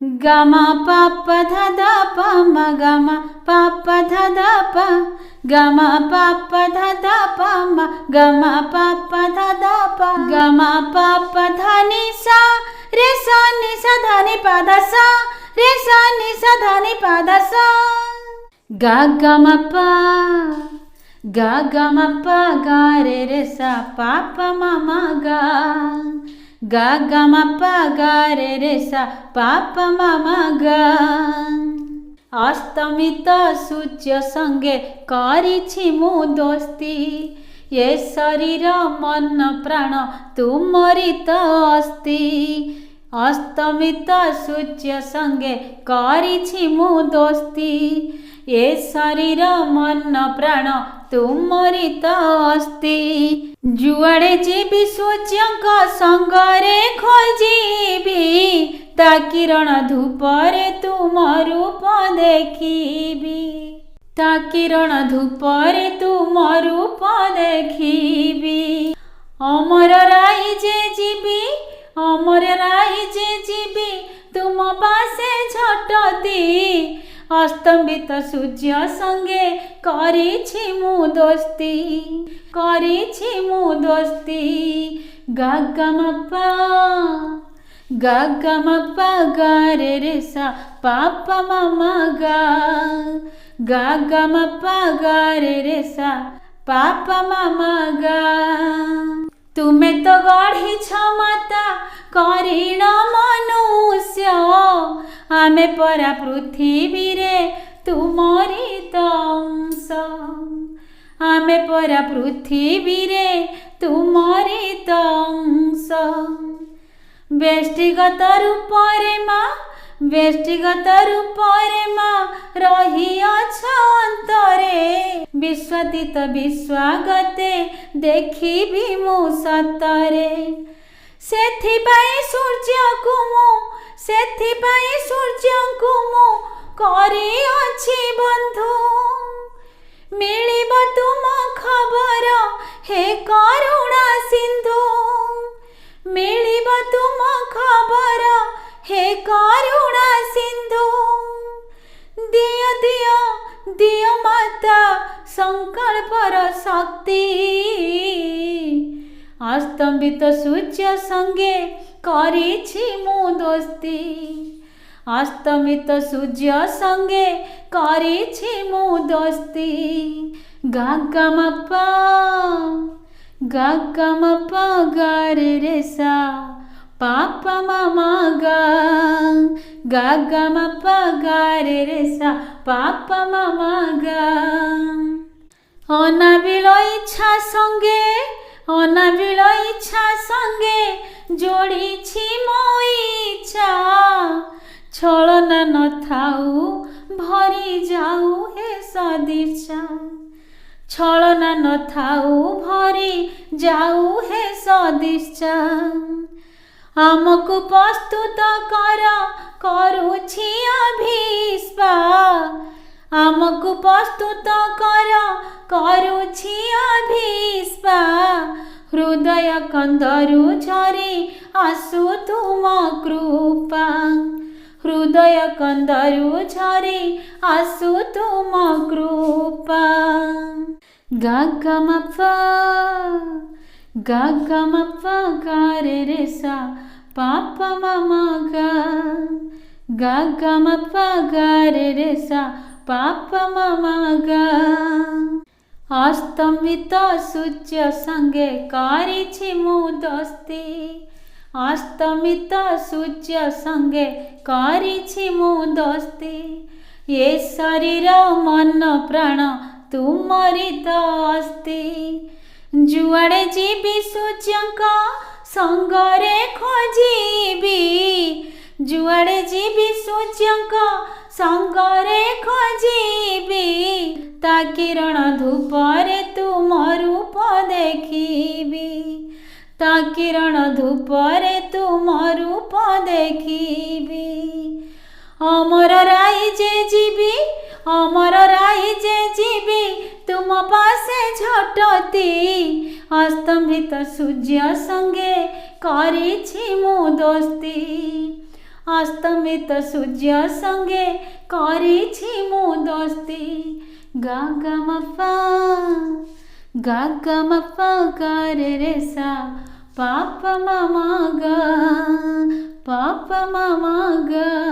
Gama pa pa dha da pa ma gama pa pa dha da pa gama pa pa dha da pa ma gama pa pa dha da pa gama pa pa dha ni sa ni sa dha ni pa da sa ni sa dha ni pa da sa ga gama pa ga re sa pa pa ma ma ga ga ga ma pa ga re sa pa pa ma ma ga ଅସ୍ତମିତ ସୂର୍ଯ୍ୟ ସଙ୍ଗେ କରିଛି ମୁଁ ଦୋସ୍ତି ଏ ଶରୀର ମନ ପ୍ରାଣ ତୁମରି ତ ଅସ୍ତି ଅସ୍ତମିତ ସୂର୍ଯ୍ୟ ସଙ୍ଗେ କରିଛି ମୁଁ ଦୋସ୍ତି ଏ ଶରୀର ମନ ପ୍ରାଣ ତୁମରି ତ ଅସ୍ତି ଯୁଆଡ଼େ ଯିବି ସୂର୍ଯ୍ୟଙ୍କ ସଙ୍ଗରେ ଖୋଜିବି ତା କିରଣ ଧୂପରେ ତୁମ ରୂପ ଦେଖିବି ତା କିରଣ ଧୂପରେ ତୁମ ରୂପ ଦେଖିବି ଅମର ରାଇ ଯେ ଯିବି ଅମର ରାଇ ଯେ ଯିବି ତୁମ ପାଶେ ଝଟତି ଅସ୍ତମିତ ସୂର୍ଯ୍ୟ ସଙ୍ଗେ କରିଛି ମୁଁ ଦୋସ୍ତି କରିଛି ମୁଁ ଦୋସ୍ତି ଗା ଗା ମା ପା ga ga ma pa ga re sa pa pa ma ma ga ga ga ma pa ga re sa pa pa ma ma ga ତୁମେ ତ ଗଢ଼ିଛ ମାତା କରିଣ ମନୁଷ୍ୟ ଆମେ ପରା ପୃଥିବୀରେ ତୁମରି ତ ଅଂଶ ଆମେ ପରା ପୃଥିବୀରେ ତୁମରି ତ ଅଂଶ ବ୍ୟଷ୍ଟିଗତ ରୂପରେ ମା ବ୍ୟଷ୍ଟିଗତ ରୂପରେ ମା ରହିଅଛ ଅନ୍ତରେ ବିଶ୍ୱାତୀତ ବିଶ୍ୱାଗତେ ଦେଖିବି ମୁଁ ସତରେ ସେଥିପାଇଁ ସୂର୍ଯ୍ୟଙ୍କୁ ମୁଁ କରିଅଛି ବନ୍ଧୁ ମିଳିବ ତୁମ ଖବର ହେ କରୁଣା ସିନ୍ଧୁ ମିଳିବ ତୁମ ଖବର ହେ କରୁଣା ସିନ୍ଧୁ ଦିଅ ଦିଅ ଦିଅ ମାତା ସଂକଳ୍ପର ଶକ୍ତି ଅସ୍ତମିତ ସୂର୍ଯ୍ୟ ସଙ୍ଗେ କରିଛି ମୁଁ ଦୋସ୍ତି ଅସ୍ତମିତ ସୂର୍ଯ୍ୟ ସଙ୍ଗେ କରିଛି ମୁଁ ଦୋସ୍ତି ଗା ଗା ମା ପା ga ga ma pa ga re sa pa pa ma ma ga ga ga ma pa ga re sa pa pa ma ma ga অনাবিল ইচ্ছা সঙ্গে যোড়িছি ମୋ ইচ্ছা ছলনা নথাউ ভরি যাও হে সদিচ্ছা ছলনা নথাউ ভরি যাও হে সদিচ্ছা আমକୁ প্রস্তুত কর করুছি অভীষ্পা আমକୁ প্রস্তুত কর করুছি অভীষ্পা হৃদয় কন্দরু ঝরি আসু তুম কৃপা হৃদয় কন্দরু ঝরি আসু তুম কৃপা ga ga ma pa ga re sa pa pa ma ma ga ga ga ma pa ga re sa pa pa ma ma ga অস্তমিত সূর্য সঙ্গে করিছি ମୁଁ দোস্তি অস্তমিত সূর্য সঙ্গে করিছি ମୁଁ দোস্তি ଏ ଶରୀର ମନ ପ୍ରାଣ ତୁମରି ତ ଅସ୍ତି ଯୁଆଡ଼େ ଯିବି ସୂର୍ଯ୍ୟଙ୍କ ସଙ୍ଗରେ ଖୋଜିବି ଯୁଆଡ଼େ ଯିବି ସୂର୍ଯ୍ୟଙ୍କ ସଙ୍ଗରେ ଖୋଜିବି ତା କିରଣ ଧୂପରେ ତୁମ ରୂପ ଦେଖିବି ତା କିରଣ ଧୂପରେ ତୁମ ରୂପ ଦେଖିବି ଅମର ରାଇ ଯେ ଯିବି ତୁମ ପାଶେ ଝଟତି ଅସ୍ତମିତ ସୂର୍ଯ୍ୟ ସଙ୍ଗେ କରିଛି ମୁଁ ଦୋସ୍ତି अस्तमित सूर्य संगे करिछि मु दोस्ती गा गा म पा गा गा म पा गा रे रे सा पा पा म गा पा पा म गा